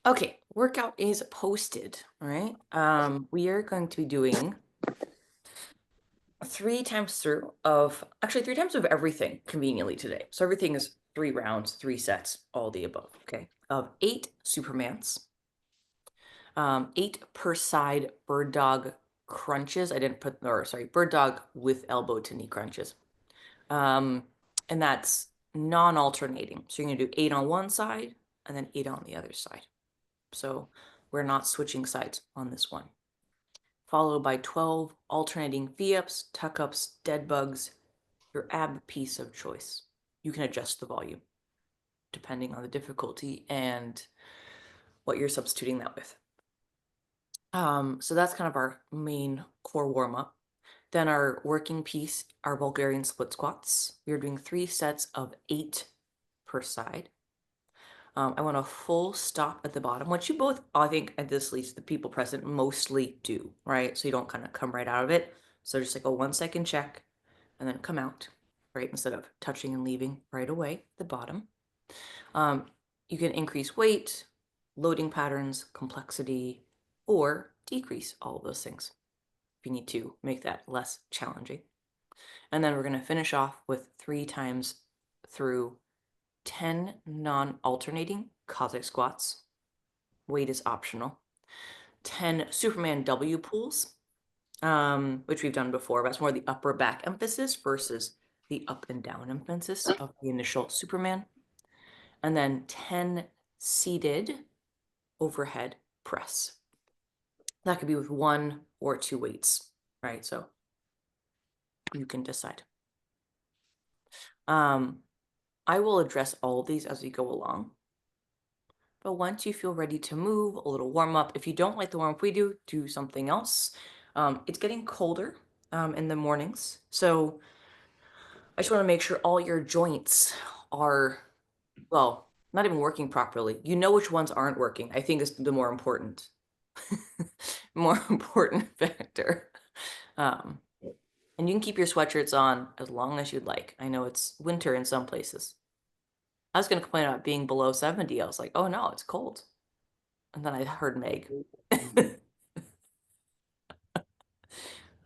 Okay, workout is posted, all right? We are going to be doing 3 times of everything conveniently today. So everything is 3 rounds, 3 sets, all the above, okay? Of 8 Supermans, 8 per side bird dog crunches. Bird dog with elbow to knee crunches. And that's non-alternating. So you're gonna do 8 on one side and then 8 on the other side. So we're not switching sides on this one. Followed by 12 alternating V-ups, tuck-ups, dead bugs, your ab piece of choice. You can adjust the volume depending on the difficulty and what you're substituting that with. So that's kind of our main core warm-up. Then our working piece, our Bulgarian split squats. We're doing 3 sets of 8 per side. I want a full stop at the bottom, which you both, I think, at this least the people present mostly do, right? So you don't kind of come right out of it. So just like a 1-second check and then come out, right? Instead of touching and leaving right away at the bottom. You can increase weight, loading patterns, complexity, or decrease all of those things if you need to make that less challenging. And then we're going to finish off with 3 times through 10 non-alternating Cossack squats. Weight is optional. 10 Superman W pulls, which we've done before, but it's more the upper back emphasis versus the up and down emphasis of the initial Superman. And then 10 seated overhead press. That could be with 1 or 2 weights, right? So you can decide. I will address all of these as we go along. But once you feel ready to move, a little warm up. If you don't like the warm up we do something else. It's getting colder in the mornings. So I just want to make sure all your joints are, well, not even working properly. You know which ones aren't working. I think is the more important, more important factor. And you can keep your sweatshirts on as long as you'd like. I know it's winter in some places. I was going to complain about being below 70. I was like, oh no, it's cold. And then I heard Meg.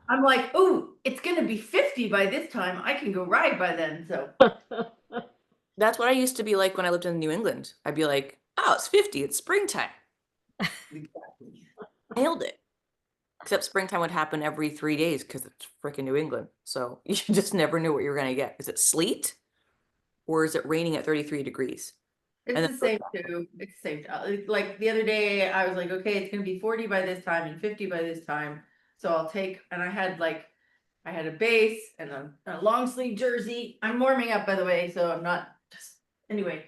I'm like, oh, it's going to be 50 by this time. I can go ride by then. So That's what I used to be like when I lived in New England. I'd be like, oh, it's 50. It's springtime. exactly. Nailed it. Except springtime would happen every 3 days because it's freaking New England. So you just never knew what you were going to get. Is it sleet or is it raining at 33 degrees? It's And the same too. It's the same. Like the other day, I was like, okay, it's going to be 40 by this time and 50 by this time. So I'll take, and I had a base and a long sleeve jersey. I'm warming up, by the way, so I'm not just, anyway.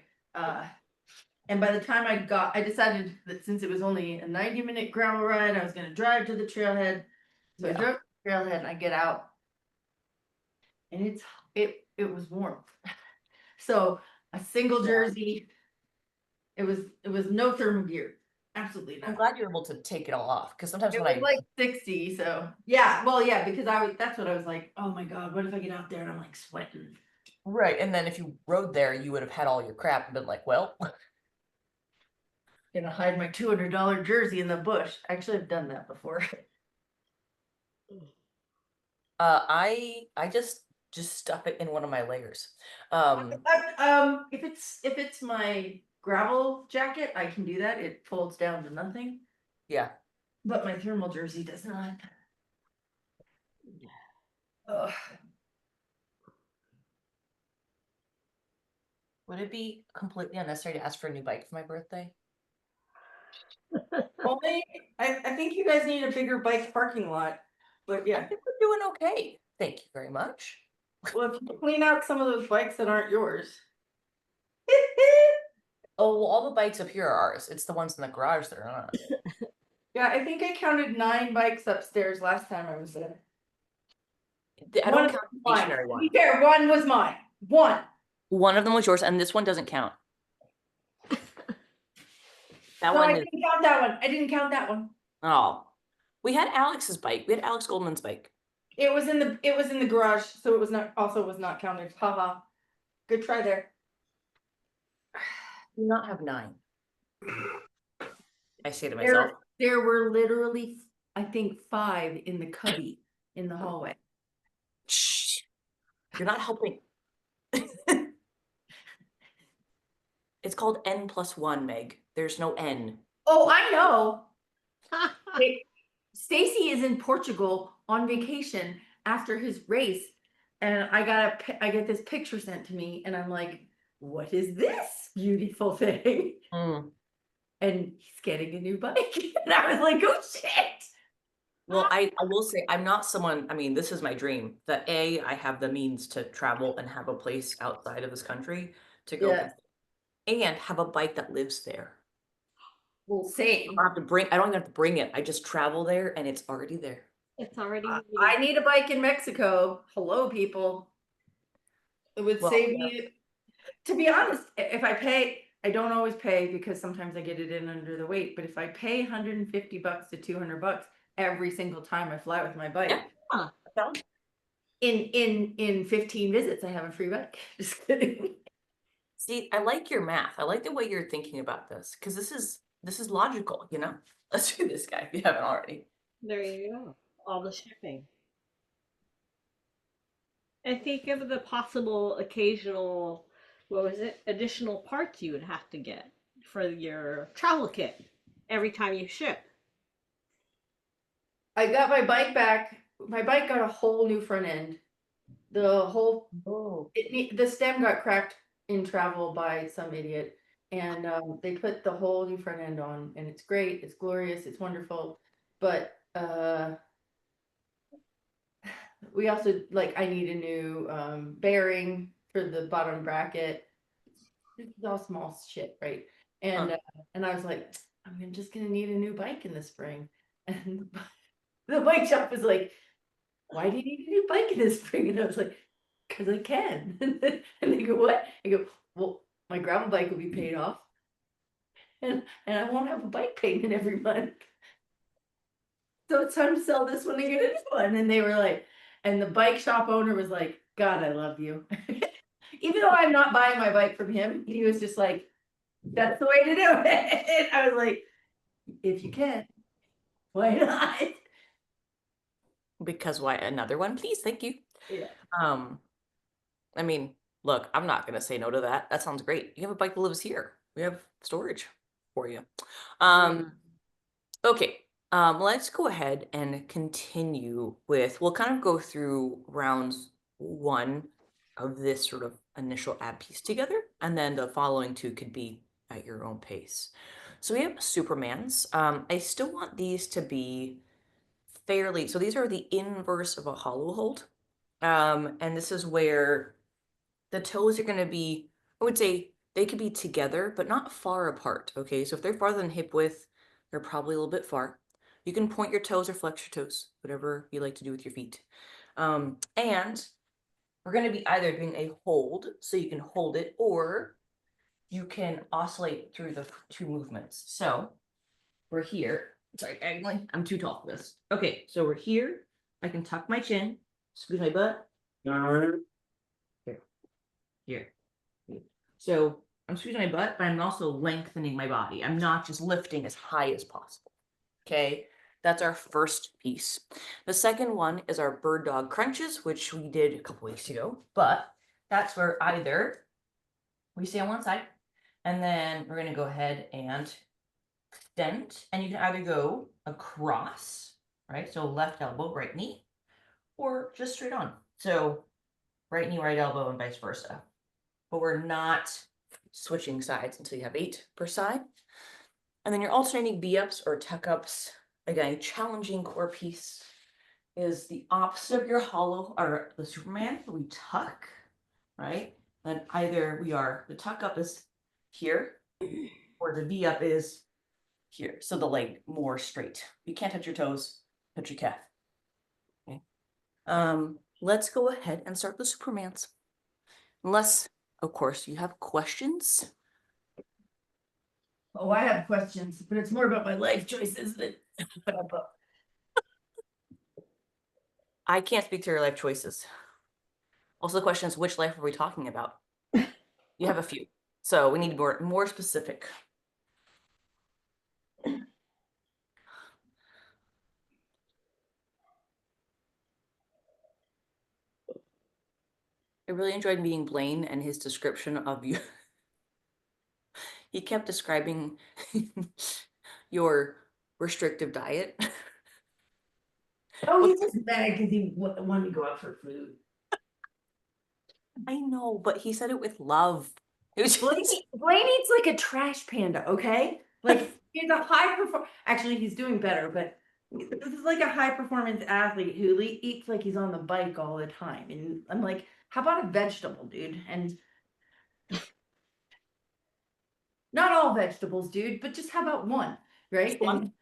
And by the time I decided that since it was only a 90-minute gravel ride, I was going to drive to the trailhead. So I drove to the trailhead and I get out and it was warm. So a single jersey, it was no thermal gear. Absolutely I'm not. glad you're able to take it all off because sometimes It when was like 60, so yeah. Well, yeah, because that's what I was like, oh my God, what if I get out there and I'm like sweating? right, and then if you rode there, you would have had all your crap and been like, well, Gonna hide my $200 jersey in the bush. Actually, I've done that before. I just stuff it in one of my layers. If it's my gravel jacket, I can do that. It folds down to nothing. Yeah. But my thermal jersey does not. Ugh. Would it be completely unnecessary to ask for a new bike for my birthday? Only, I think you guys need a bigger bike parking lot. But I yeah, think we're doing okay. Thank you very much. well, if you clean out some of those bikes that aren't yours. Oh, well, all the bikes up here are ours. It's the ones in the garage that are not. Yeah, I think I counted 9 bikes upstairs last time I was there. I One don't of count them the was mine. stationary To one. be fair, one was mine. One. One of them was yours, and this one doesn't count. That No, I one is. didn't count that one. I didn't count that one. Oh, we had Alex's bike. We had Alex Goldman's bike. It was in the garage, so it was not counted. Haha. Good try there. Do not have 9. I say to myself. There were literally, I think, 5 in the cubby in the hallway. Shh, you're not helping. It's called N+1, Meg. There's no N. Oh, I know. Stacy is in Portugal on vacation after his race, and I get this picture sent to me, and I'm like, what is this beautiful thing? Mm. And he's getting a new bike. And I was like, oh shit. Well, I will say I'm not someone, I mean, this is my dream that I have the means to travel and have a place outside of this country to go Yeah. compete and have a bike that lives there. Well, same. I don't even have to bring it. I just travel there and it's already there. It's already I need a bike in Mexico. Hello, people. It would Well, save yeah. me. To be honest, if I pay, I don't always pay because sometimes I get it in under the weight. But if I pay $150 to $200 every single time I fly with my bike, Yeah. Okay. in 15 visits, I have a free bike. Just kidding. See, I like your math. I like the way you're thinking about this because this is logical, you know? Let's do this, guy, if you haven't already. There you go. All the shipping. And think of the possible occasional, what was it, additional parts you would have to get for your travel kit every time you ship. I got my bike back. My bike got a whole new front end. The whole the stem got cracked in travel by some idiot, and they put the whole new front end on, and it's great. It's glorious. It's wonderful. But we also I need a new bearing for the bottom bracket. It's all small shit, right? And and I was like, I'm just gonna need a new bike in the spring, and the bike shop was like, why do you need a new bike in the spring? And I was like, because I can. And they go, what? I go, well, my gravel bike will be paid off. And I won't have a bike payment every month. So it's time to sell this one and get a new one. And they were like, and the bike shop owner was like, God, I love you. Even though I'm not buying my bike from him, he was just like, that's the way to do it. And I was like, if you can, why not? Because why another one, please? Thank you. Yeah. I mean, look, I'm not gonna say no to that. That sounds great. You have a bike that lives here. We have storage for you. Okay. Let's go ahead and continue with, we'll kind of go through rounds 1 of this sort of initial ab piece together, and then the following 2 could be at your own pace. So we have Supermans. I still want these to be fairly, so these are the inverse of a hollow hold. And this is where the toes are going to be, I would say they could be together, but not far apart. Okay, so if they're farther than hip width, they're probably a little bit far. You can point your toes or flex your toes, whatever you like to do with your feet. And we're going to be either doing a hold, so you can hold it, or you can oscillate through the 2 movements. So we're here. Sorry, I'm too tall for this. Okay, so we're here. I can tuck my chin, squeeze my butt. Here. So I'm squeezing my butt, but I'm also lengthening my body. I'm not just lifting as high as possible. Okay, that's our first piece. The second one is our bird dog crunches, which we did a couple weeks ago, but that's where either we stay on one side, and then we're going to go ahead and extend, and you can either go across, right? So left elbow, right knee, or just straight on. So right knee, right elbow, and vice versa. But we're not switching sides until you have 8 per side. And then your alternating B-ups or tuck-ups, again, challenging core piece is the opposite of your hollow, or the Superman. We tuck, right? Then either the tuck-up is here, or the V-up is here. So the leg more straight. You can't touch your toes, touch your calf. Okay. Let's go ahead and start the Supermans. Unless, of course, you have questions. Oh, I have questions, but it's more about my life choices than. I can't speak to your life choices. Also, the question is, which life are we talking about? You have a few. So we need more specific. I really enjoyed meeting Blaine and his description of you. He kept describing your restrictive diet. Oh, he's just mad because he wanted to go out for food. I know, but he said it with love. It was Blaine eats like a trash panda, okay? Like he's a high performer. Actually, he's doing better, but this is like a high performance athlete who eats like he's on the bike all the time. And I'm like, how about a vegetable, dude? And not all vegetables, dude, but just how about one, right? Just one.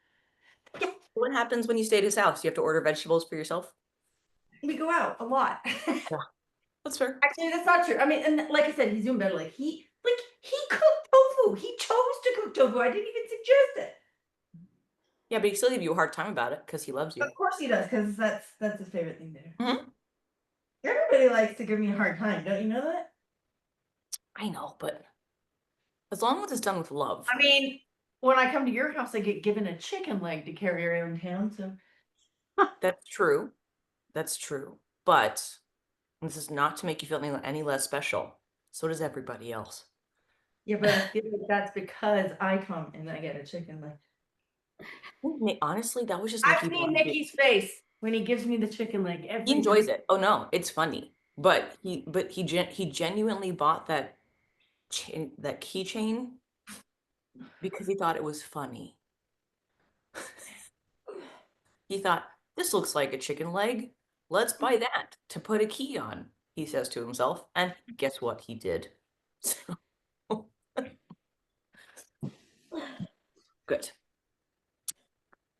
And What happens when you stay at his house? You have to order vegetables for yourself? we go out a lot. That's fair. Actually, that's not true. I mean, and like I said, he's doing better. Like he cooked tofu. He chose to cook tofu. I didn't even suggest it. Yeah, but he still give you a hard time about it because he loves you. Of course he does, because that's his favorite thing to do. Mhm. Everybody likes to give me a hard time. Don't you know that? I know, but as long as it's done with love. I mean, when I come to your house, I get given a chicken leg to carry around town. So That's true. That's true. But this is not to make you feel any less special. So does everybody else. yeah, but I feel like that's because I come and I get a chicken leg. Honestly, that was just I've Nikki. seen Nikki's face when he gives me the chicken leg every He enjoys time. it. Oh no, it's funny. But he genuinely bought that keychain because he thought it was funny. He thought, this looks like a chicken leg. Let's buy that to put a key on, he says to himself. And guess what he did? Good.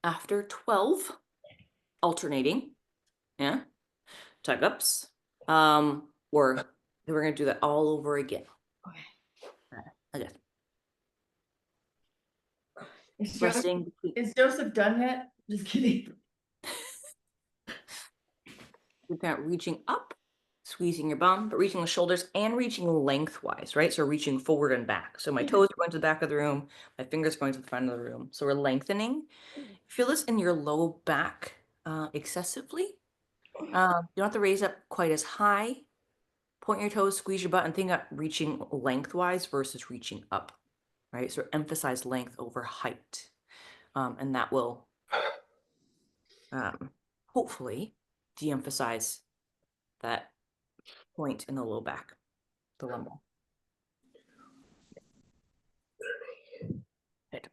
After 12 alternating, yeah, tug ups, or we're gonna do that all over again. Okay. Is Joseph done yet? Just kidding. We've got reaching up, squeezing your bum, but reaching the shoulders and reaching lengthwise, right? So reaching forward and back. So my toes are going to the back of the room, my fingers going to the front of the room. So we're lengthening. Feel this in your low back excessively. You don't have to raise up quite as high. Point your toes, squeeze your butt, and think about reaching lengthwise versus reaching up, right? So emphasize length over height. And that will hopefully de-emphasize that point in the low back, the lumbar. Good.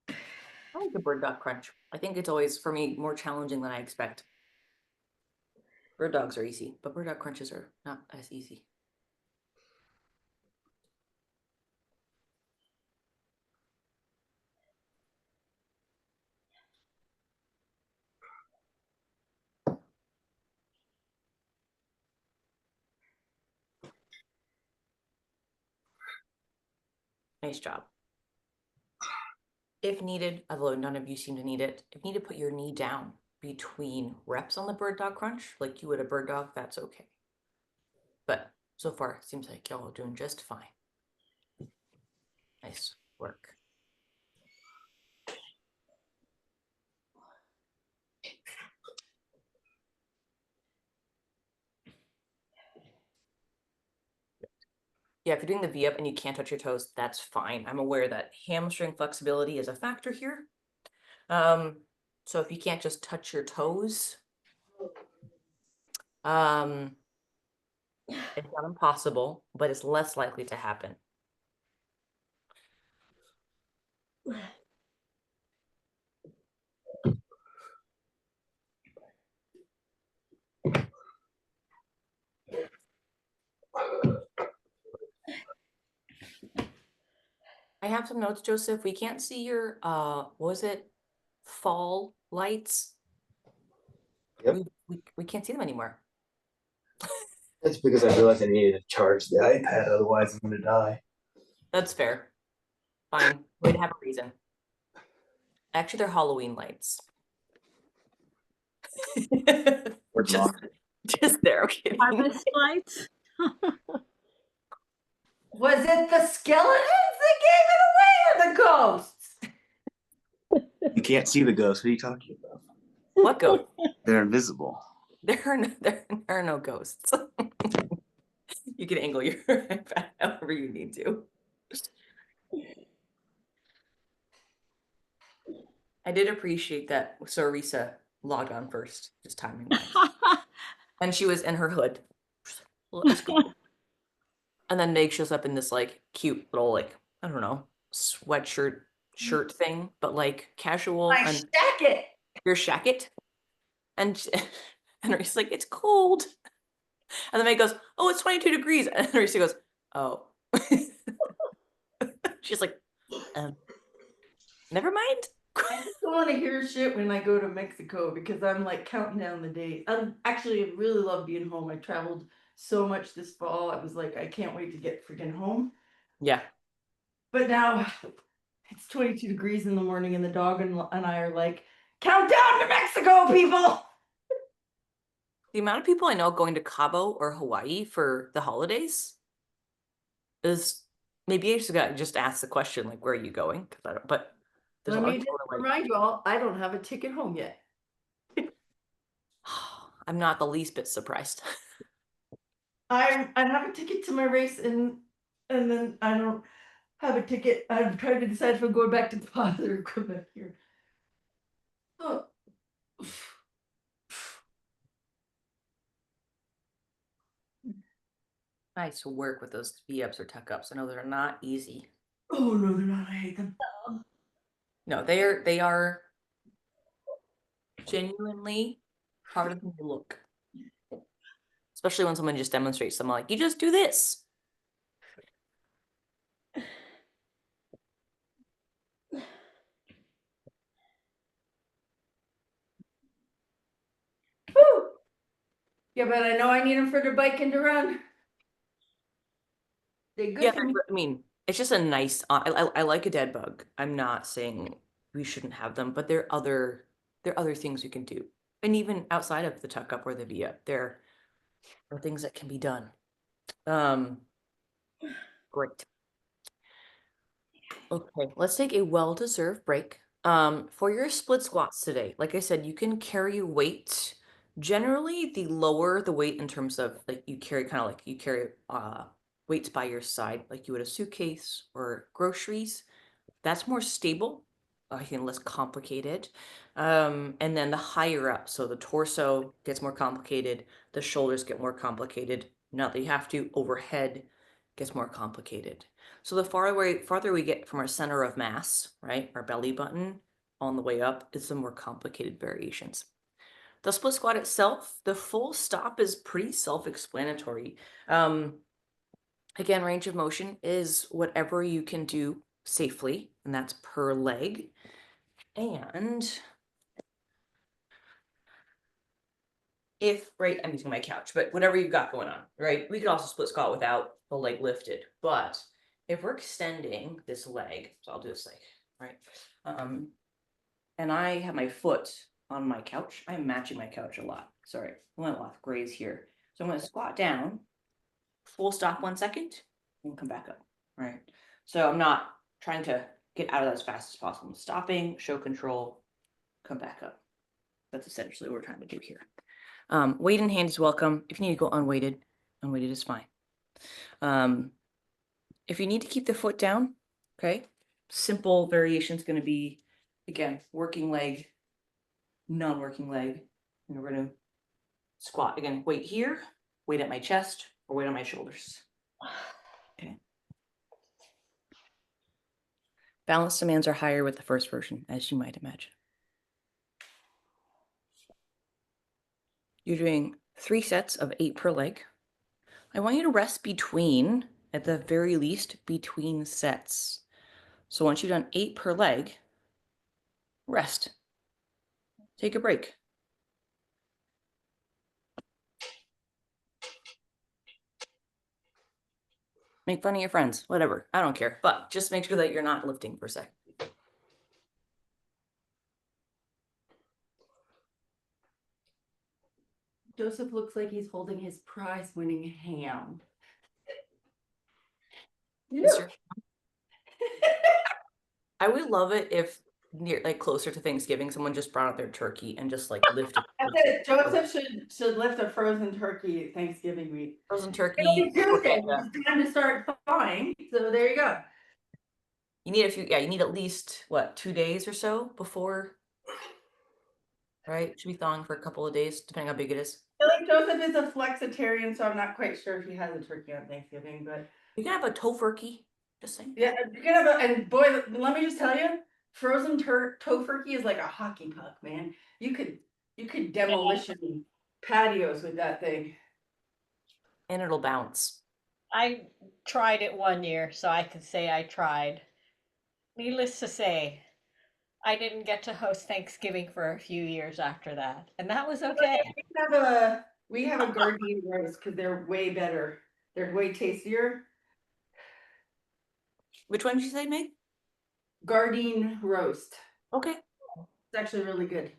I like the bird dog crunch. I think it's always, for me, more challenging than I expect. Bird dogs are easy, but bird dog crunches are not as easy. Nice job. If needed, although none of you seem to need it, if you need to put your knee down between reps on the bird dog crunch, like you would a bird dog, that's okay. But so far, it seems like y'all are doing just fine. Nice work. Yeah, if you're doing the V-up and you can't touch your toes, that's fine. I'm aware that hamstring flexibility is a factor here. So if you can't just touch your toes, it's not impossible, but it's less likely to happen. I have some notes, Joseph. We can't see your, what was it? Fall lights. Yep. We can't see them anymore. That's because I realized I needed to charge the iPad, otherwise I'm gonna die. That's fair. Fine. Way to have a reason. Actually, they're Halloween lights. just there, okay. Harvest lights. Was it the skeletons that gave it away or the ghosts? You can't see the ghosts. What are you talking about? What ghost? They're invisible. There are no ghosts. You can angle your iPad however you need to. I did appreciate that Sarisa logged on first, just timing wise. And she was in her hood. Let's go. And then Meg shows up in this like cute little like, I don't know, sweatshirt shirt thing, but like casual My and jacket. your shacket. And and Reese's like, it's cold. And then Meg goes, oh, it's 22 degrees. And Reese goes, oh. She's like, never mind. I just don't want to hear shit when I go to Mexico because I'm like counting down the days. I really love being home. I traveled so much this fall. I was like, I can't wait to get freaking home. Yeah. But now it's 22 degrees in the morning and the dog and I are like, count down to Mexico, people. The amount of people I know going to Cabo or Hawaii for the holidays is maybe I just ask the question, like, where are you going? Because I don't, but there's a Let lot me of just people that are like, remind you all, I don't have a ticket home yet. I'm not the least bit surprised. I have a ticket to my race and then I don't have a ticket. I'm trying to decide if I'm going back to the deposit or come back here. Oh. Nice to work with those V-ups or tuck-ups. I know they're not easy. Oh no, they're not. I hate them. No, they are genuinely harder than they look. Especially when someone just demonstrates something like, you just do this. Woo! Yeah, but I know I need them for the bike and to run. They good Yeah, to me. I mean, it's just a nice, I like a dead bug. I'm not saying we shouldn't have them, but there are other things you can do. And even outside of the tuck up or the V-up, there are things that can be done. Great. Okay, let's take a well-deserved break. For your split squats today, like I said, you can carry weight. Generally, the lower the weight in terms of like you carry kind of like you carry weights by your side, like you would a suitcase or groceries. That's more stable, again, less complicated. And then the higher up, so the torso gets more complicated, the shoulders get more complicated. Not that you have to, overhead gets more complicated. So the farther we get from our center of mass, right, our belly button on the way up, is the more complicated variations. The split squat itself, the full stop is pretty self-explanatory. Again, range of motion is whatever you can do safely, and that's per leg. And if, right, I'm using my couch, but whatever you've got going on, right? We could also split squat without the leg lifted, but if we're extending this leg, so I'll do this leg, right? And I have my foot on my couch. I'm matching my couch a lot. Sorry, I went off grays here. So I'm going to squat down, full stop 1 second, and come back up, right? So I'm not trying to get out of that as fast as possible. I'm stopping, show control, come back up. That's essentially what we're trying to do here. Weight in hand is welcome. If you need to go unweighted, unweighted is fine. If you need to keep the foot down, okay, simple variation is going to be, again, working leg, non-working leg, and we're going to squat. Again, weight here, weight at my chest, or weight on my shoulders. Okay. Balance demands are higher with the first version, as you might imagine. You're doing 3 sets of 8 per leg. I want you to rest between, at the very least, between sets. So once you've done 8 per leg, rest. Take a break. Make fun of your friends, whatever. I don't care. But just make sure that you're not lifting for a sec. Joseph looks like he's holding his prize-winning ham. You This do. year. I would love it if near like closer to Thanksgiving, someone just brought out their turkey and just like lifted I said Joseph should lift a frozen turkey Thanksgiving week. frozen It'll turkey. be Tuesday. Porchetta. It's time to start thawing. So there you go. You need a few, yeah, you need at least what, 2 days or so before, right? Should be thawing for a couple of days, depending how big it is. I feel like Joseph is a flexitarian, so I'm not quite sure if he has a turkey on Thanksgiving, but You can have a tofurkey, just saying. yeah, you can have a, and boy, let me just tell you, frozen tofurkey is like a hockey puck, man. You could demolition patios with that thing. And it'll bounce. I tried it one year, so I could say I tried. Needless to say, I didn't get to host Thanksgiving for a few years after that, and that was okay. We have a Guardian roast because they're way better. They're way tastier. Which one did you say, Meg? Guardian roast. Okay. It's actually really good.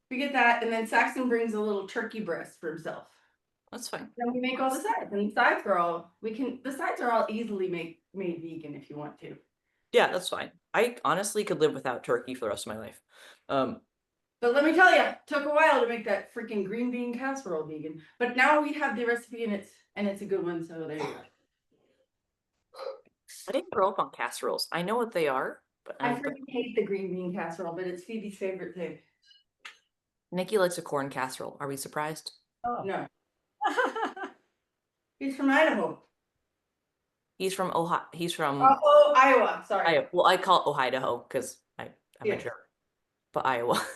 We get that, and then Saxon brings a little turkey breast for himself. That's fine. Then we make all the sides, and the sides are all the sides are all easily made vegan if you want to. Yeah, that's fine. I honestly could live without turkey for the rest of my life. But let me tell you, it took a while to make that freaking green bean casserole vegan. But now we have the recipe, and it's a good one. So there you go. I didn't grow up on casseroles. I know what they are, but I freaking hate the green bean casserole, but it's Phoebe's favorite thing. Nikki likes a corn casserole. Are we surprised? Oh. No, he's from Idaho. He's from Ohio. He's from Oh, Iowa. Sorry. Iowa. Well, I call it Ohio because I'm Yeah. a jerk. But Iowa.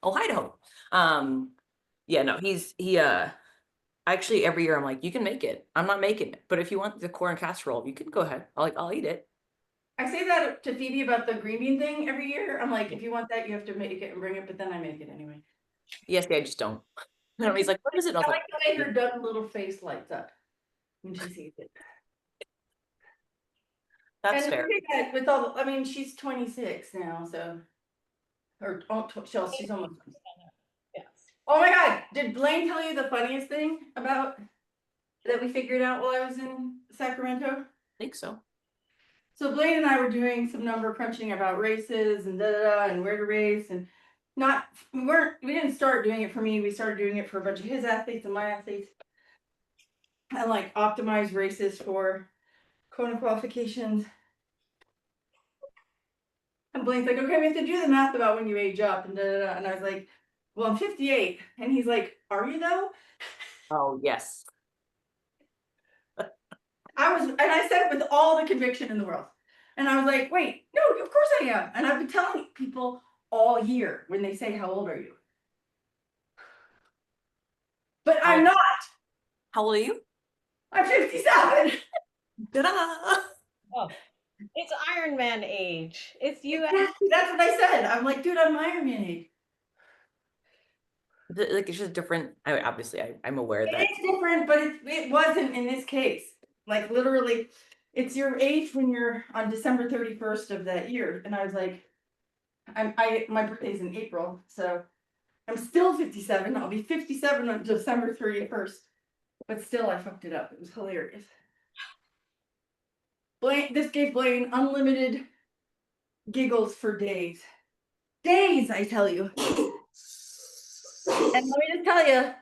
Ohio. Yeah, no, he actually every year I'm like, you can make it. I'm not making it. But if you want the corn casserole, you can go ahead. I'll eat it. I say that to Phoebe about the green bean thing every year. I'm like, if you want that, you have to make it and bring it. But then I make it anyway. Yes, I just don't. And he's like, what is it? And I I was like the way her dumb little face lights up when she sees it. that's And fair. with all, I mean, she's 26 now, so or she's almost. Yes. Oh my God! Did Blaine tell you the funniest thing about that we figured out while I was in Sacramento? I think so. So Blaine and I were doing some number crunching about races and and where to race and we didn't start doing it for me. We started doing it for a bunch of his athletes and my athletes and like optimize races for Kona qualifications. And Blaine's like, okay, we have to do the math about when you age up and and I was like, well, I'm 58. And he's like, are you though? Oh, yes. And I said it with all the conviction in the world. And I was like, wait, no, of course I am. And I've been telling people all year when they say, how old are you? But I'm not. How old are you? I'm 57. Ta-da! Oh, it's Iron Man age. It's you. That's what I said. I'm like, dude, I'm Iron Man age. Like it's just different. Obviously, I'm aware that It's different, but it wasn't in this case. Like literally, it's your age when you're on December 31st of that year. And I was like, my birthday's in April, so I'm still 57. I'll be 57 on December 31st. But still, I fucked it up. It was hilarious. This gave Blaine unlimited giggles for days. Days, I tell you. And let me just tell you,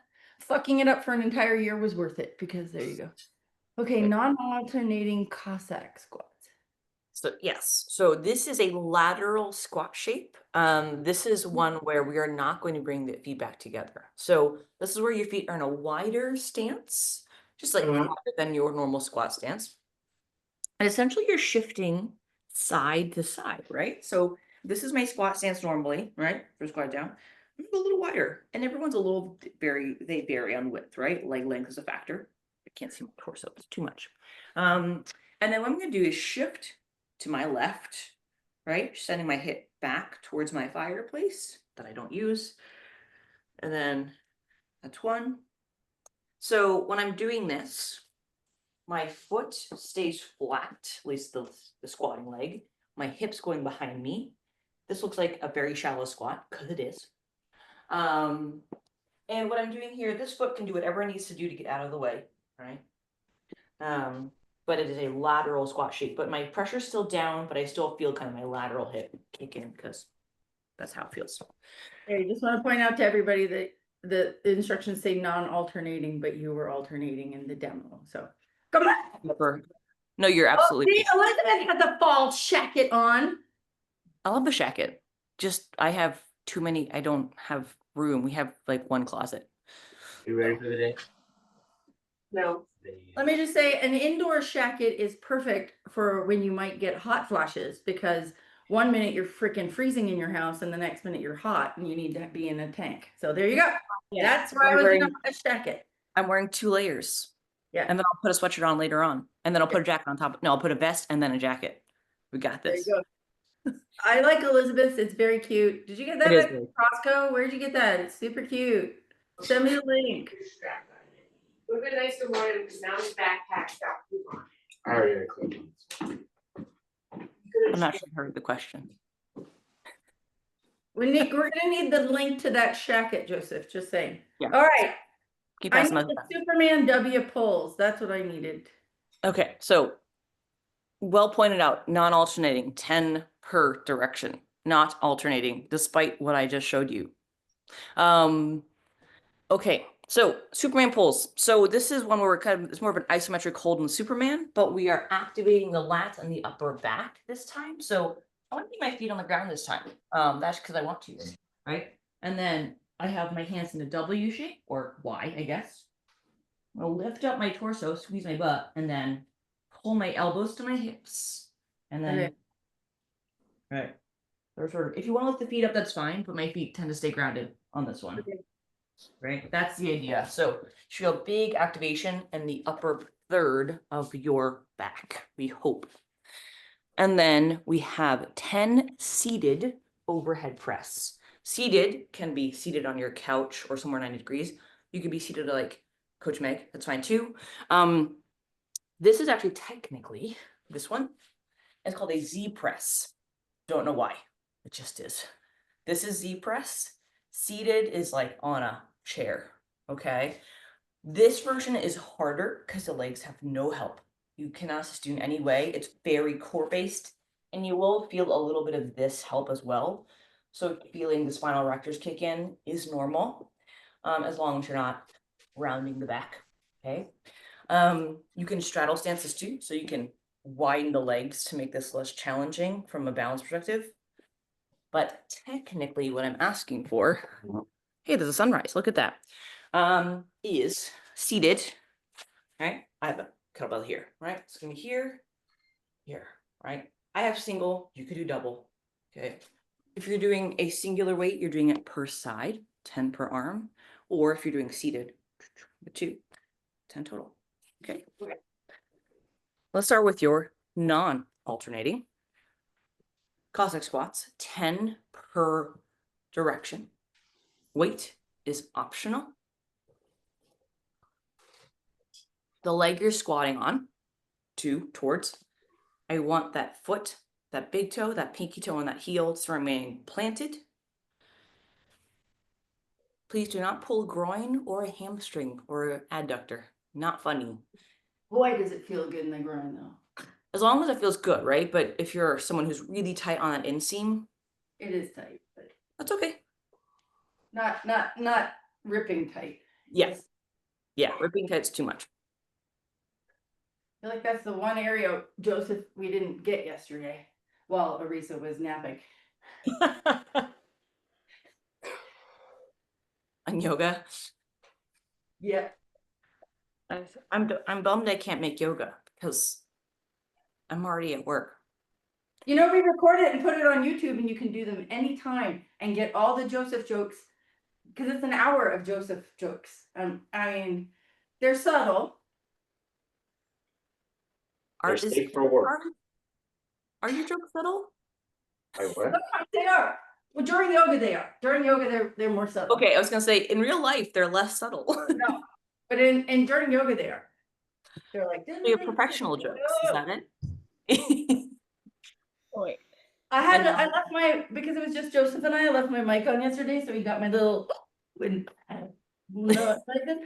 fucking it up for an entire year was worth it because there you go. Okay, non-alternating Cossack squats. So yes, so this is a lateral squat shape. This is one where we are not going to bring the feet back together. So this is where your feet are in a wider stance, just like wider than your normal squat stance. And essentially you're shifting side to side, right? So this is my squat stance normally, right? For squat down. I'm a little wider, and everyone's a little they vary on width, right? Leg length is a factor. I can't see my torso, it's too much. And then what I'm gonna do is shift to my left, right? Sending my hip back towards my fireplace that I don't use. And then that's one. So when I'm doing this, my foot stays flat, at least the squatting leg. My hip's going behind me. This looks like a very shallow squat, because it is. And what I'm doing here, this foot can do whatever it needs to do to get out of the way, right? but it is a lateral squat shape. But my pressure's still down, but I still feel kind of my lateral hip kick in because that's how it feels. I just want to point out to everybody that the instructions say non-alternating, but you were alternating in the demo. So come on. No, you're absolutely. See, Elizabeth had the fall jacket on. I love the shacket. Just I have too many. I don't have room. We have like one closet. You ready for the day? No. Let me just say, an indoor shacket is perfect for when you might get hot flashes, because 1 minute you're freaking freezing in your house and the next minute you're hot and you need to be in a tank. So there you go. Yeah. That's why I was wearing- gonna a shacket. I'm wearing 2 layers. Yeah. And then I'll put a sweatshirt on later on. And then I'll put a jacket on top. No, I'll put a vest and then a jacket. We got There this. you go. I like Elizabeth's. It's very cute. Did you get that It is at very Costco? Where'd you get that? It's super cute. Send me the link. Would have been nice to wear it because now his backpack's got poop on it. I already had a clip. I'm not sure I heard the question. We're gonna need the link to that shacket, Joseph. Just saying. Yeah. All right. Keep I passing need those the down. Superman W pulls. That's what I needed. Okay, so well pointed out, non-alternating, 10 per direction, not alternating, despite what I just showed you. Okay, so Superman pulls. So this is one where we're kind of, it's more of an isometric hold in Superman, but we are activating the lats and the upper back this time. So I want to keep my feet on the ground this time. That's because I want to, right? And then I have my hands in a W shape, or Y, I guess. I'll lift up my torso, squeeze my butt, and then pull my elbows to my hips. And then, Okay. right. Or sort of, if you want to lift the feet up, that's fine, but my feet tend to stay grounded on this one. Okay. Right? That's the idea. So you should feel big activation in the upper third of your back, we hope. And then we have 10 seated overhead press. Seated can be seated on your couch or somewhere 90 degrees. You could be seated like Coach Meg, that's fine too. This is actually technically, this one, it's called a Z press. Don't know why, it just is. This is Z press. Seated is like on a chair, okay? This version is harder because the legs have no help. You cannot sustain in any way. It's very core based, and you will feel a little bit of this help as well. So feeling the spinal erectors kick in is normal, as long as you're not rounding the back, okay? You can straddle stance this too, so you can widen the legs to make this less challenging from a balance perspective. But technically what I'm asking for, hey, there's a sunrise, look at that, is seated, right? I have a kettlebell here, right? It's gonna be here, here, right? I have single, you could do double, okay? If you're doing a singular weight, you're doing it per side, 10 per arm, or if you're doing seated, 2, 10 total, okay? Let's start with your non-alternating. Cossack squats, 10 per direction. Weight is optional. The leg you're squatting on, towards. I want that foot, that big toe, that pinky toe, and that heel to remain planted. Please do not pull a groin or a hamstring or an adductor. Not funny. Boy, does it feel good in the groin though. As long as it feels good, right? But if you're someone who's really tight on that inseam, It is tight, but that's okay. not ripping tight. Yes. Yeah, ripping tight's too much. I feel like that's the one area, Joseph, we didn't get yesterday while Arisa was napping. On yoga. Yeah. I'm bummed I can't make yoga because I'm already at work. You know, we record it and put it on YouTube and you can do them anytime and get all the Joseph jokes, because it's an hour of Joseph jokes. I mean, they're subtle. They're safe for work. Are your jokes subtle? I what? Sometimes they are. Well, during yoga they are. During yoga they're more subtle. Okay, I was gonna say in real life they're less subtle. No, but in during yoga they are. They're like Your professional jokes, is that it? Wait. I left my, because it was just Joseph and I left my mic on yesterday, so he got my little when like this.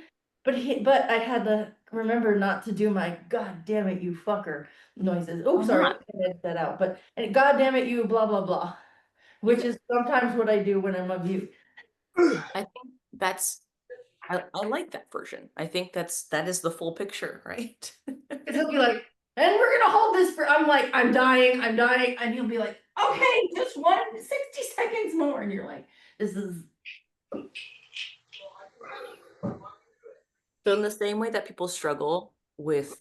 But I had the remember not to do my "God damn it, you fucker" noises. Oh, Why sorry, not? I edit that out. But and "God damn it, you blah blah blah," which is sometimes what I do when I'm on mute. I think I like that version. I think that is the full picture, right? Because he'll be like, "And we're gonna hold this for." I'm like, I'm dying, and he'll be like, "Okay, just 60 seconds more," and you're like, "This is." So in the same way that people struggle with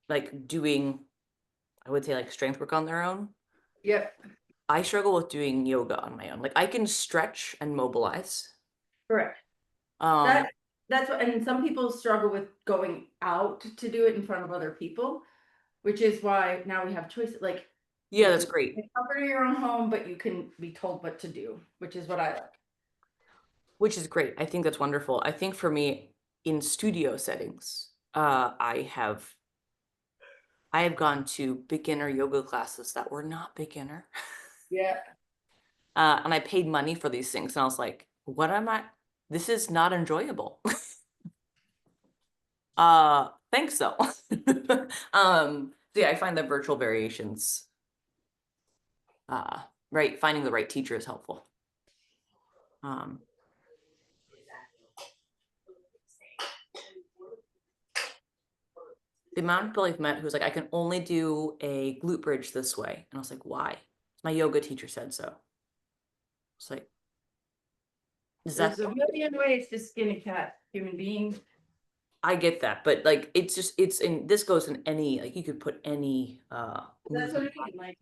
like doing, I would say like strength work on their own, Yep, I struggle with doing yoga on my own. Like I can stretch and mobilize. correct. Um, That's what, and some people struggle with going out to do it in front of other people, which is why now we have choices. Like, yeah, you that's can great. be in comfort of your own home, but you can be told what to do, which is what I like. Which is great. I think that's wonderful. I think for me in studio settings, I have gone to beginner yoga classes that were not beginner. Yeah. And I paid money for these things and I was like, what am I? This is not enjoyable. Thanks though. So yeah, I find that virtual variations, right, finding the right teacher is helpful. The amount of people I've met who's like, I can only do a glute bridge this way. And I was like, why? My yoga teacher said so. It's like, is that, There's a million ways to skin a cat, human being. I get that, but like, it's just, it's in, this goes in any, like you could put any, That's what movement, I mean. Like,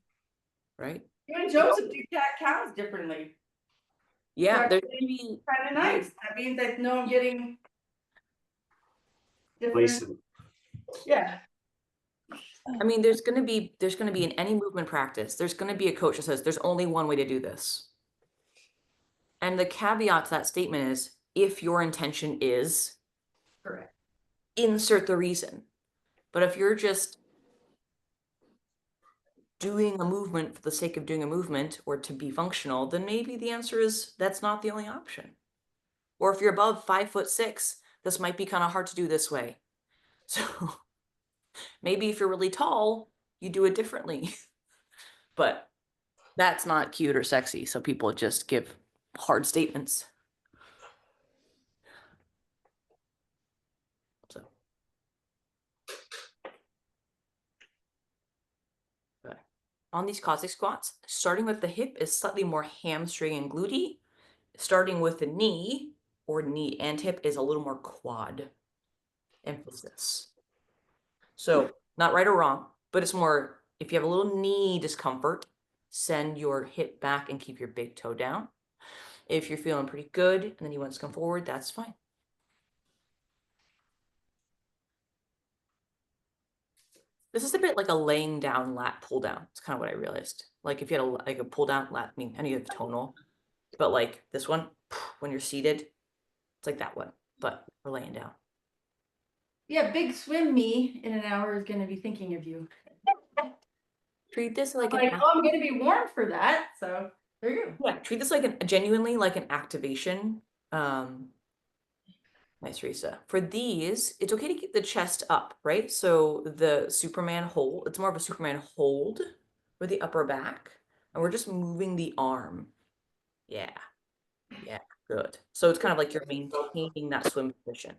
right? even Joseph do cat cows differently. Yeah, So there's actually kind of nice. That means that no, I'm getting different. Listen, Yeah. I mean, there's gonna be in any movement practice, there's gonna be a coach that says there's only one way to do this. And the caveat to that statement is if your intention is Correct. insert the reason. But if you're just doing a movement for the sake of doing a movement or to be functional, then maybe the answer is that's not the only option. Or if you're above 5'6", this might be kind of hard to do this way. So maybe if you're really tall, you do it differently. But that's not cute or sexy. So people just give hard statements. So. Okay. On these Cossack squats, starting with the hip is slightly more hamstring and glutey. Starting with the knee or knee and hip is a little more quad emphasis. So not right or wrong, but it's more, if you have a little knee discomfort, send your hip back and keep your big toe down. If you're feeling pretty good and then you want to come forward, that's fine. This is a bit like a laying down lat pull down. It's kind of what I realized. Like if you had like a pull down lat, I mean, any of the tonal, but like this one, when you're seated, it's like that one, but we're laying down. Yeah, big swim me in an hour is going to be thinking of you. Treat this like I'm like, oh, I'm going to be warm for that. So there you go. yeah, treat this like genuinely like an activation. Nice, Teresa. For these, it's okay to keep the chest up, right? So the Superman hold, it's more of a Superman hold for the upper back. And we're just moving the arm. Yeah. Yeah, good. So it's kind of like you're maintaining that swim position.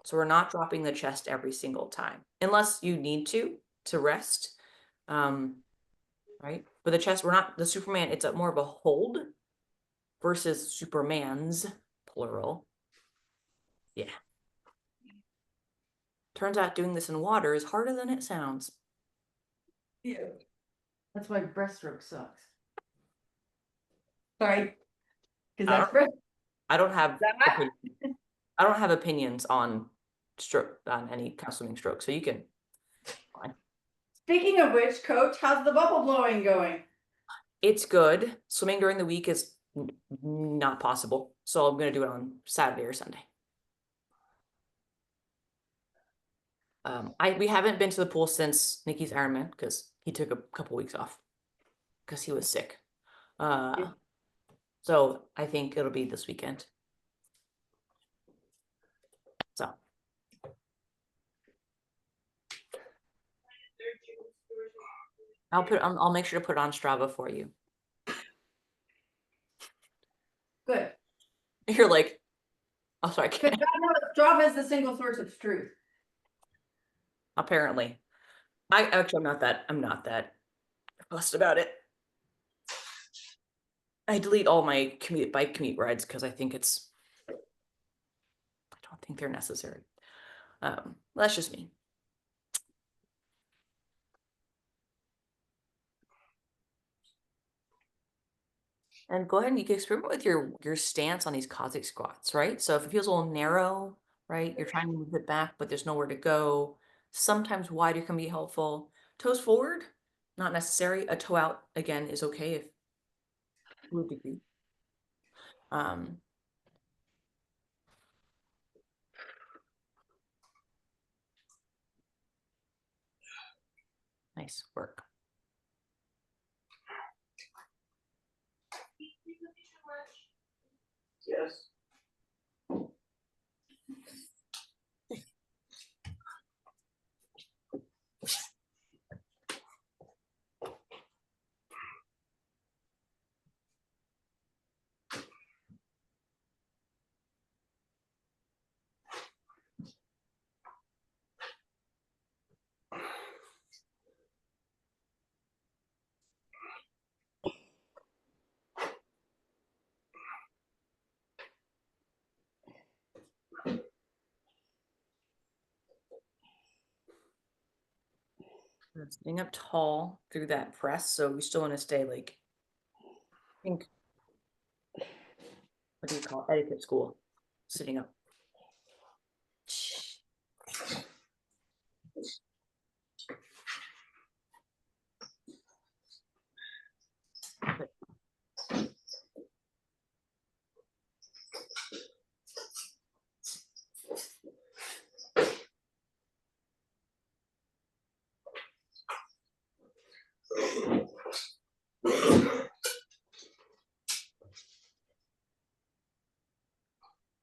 So we're not dropping the chest every single time, unless you need to rest. Right? But the chest, we're not, the Superman, it's more of a hold versus Superman's, plural. Yeah. Turns out doing this in water is harder than it sounds. Yeah. That's why breaststroke sucks. Sorry. Because that's breast. I don't have That- I don't have opinions on stroke, on any kind of swimming stroke. So you can. Fine. Speaking of which, coach, how's the bubble blowing going? It's good. Swimming during the week is not possible. So I'm gonna do it on Saturday or Sunday. We haven't been to the pool since Nikki's Ironman because he took a couple weeks off because he was sick. So I think it'll be this weekend. So I'll make sure to put it on Strava for you. Good. You're like, oh, sorry. Because God knows Strava is the single source of truth. Apparently, I'm not that fussed about it. I delete all my bike commute rides because I don't think they're necessary. That's just me. And go ahead and you can experiment with your stance on these Cossack squats, right? So if it feels a little narrow, right, you're trying to move it back, but there's nowhere to go. Sometimes wider can be helpful. Toes forward, not necessary. A toe out, again, is okay if to a degree. Nice work. Yes. Sitting up tall through that press, so we still want to stay like, I think, what do you call it? Etiquette school, sitting up.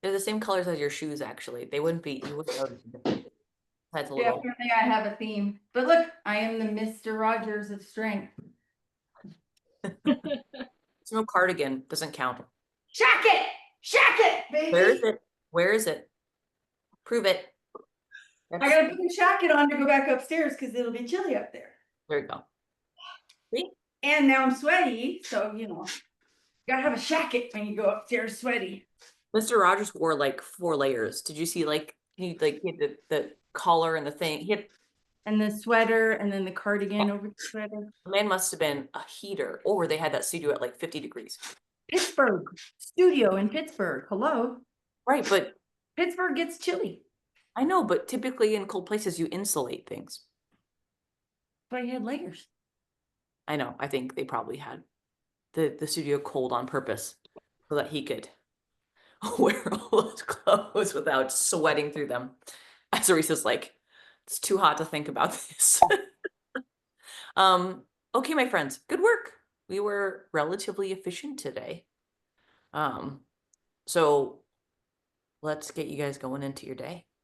They're the same colors as your shoes, actually. They wouldn't be, you wouldn't notice the difference. That's a little, Definitely I have a theme. But look, I am the Mr. Rogers of strength. it's no cardigan, doesn't count. Shack it, baby. Where is it? Where is it? Prove it. I gotta put the jacket on to go back upstairs because it'll be chilly up there. There you go. See? And now I'm sweaty, so gotta have a jacket when you go upstairs sweaty. Mr. Rogers wore like 4 layers. Did you see he had the collar and the thing? And the sweater and then the cardigan over the sweater. The man must have been a heater, or they had that studio at like 50 degrees. Pittsburgh studio in Pittsburgh. Hello. Right, but Pittsburgh gets chilly. I know, but typically in cold places you insulate things. But he had layers. I know. I think they probably had the studio cold on purpose so that he could wear all those clothes without sweating through them. As Arisa's like, it's too hot to think about this. Okay, my friends, good work. We were relatively efficient today. So let's get you guys going into your day.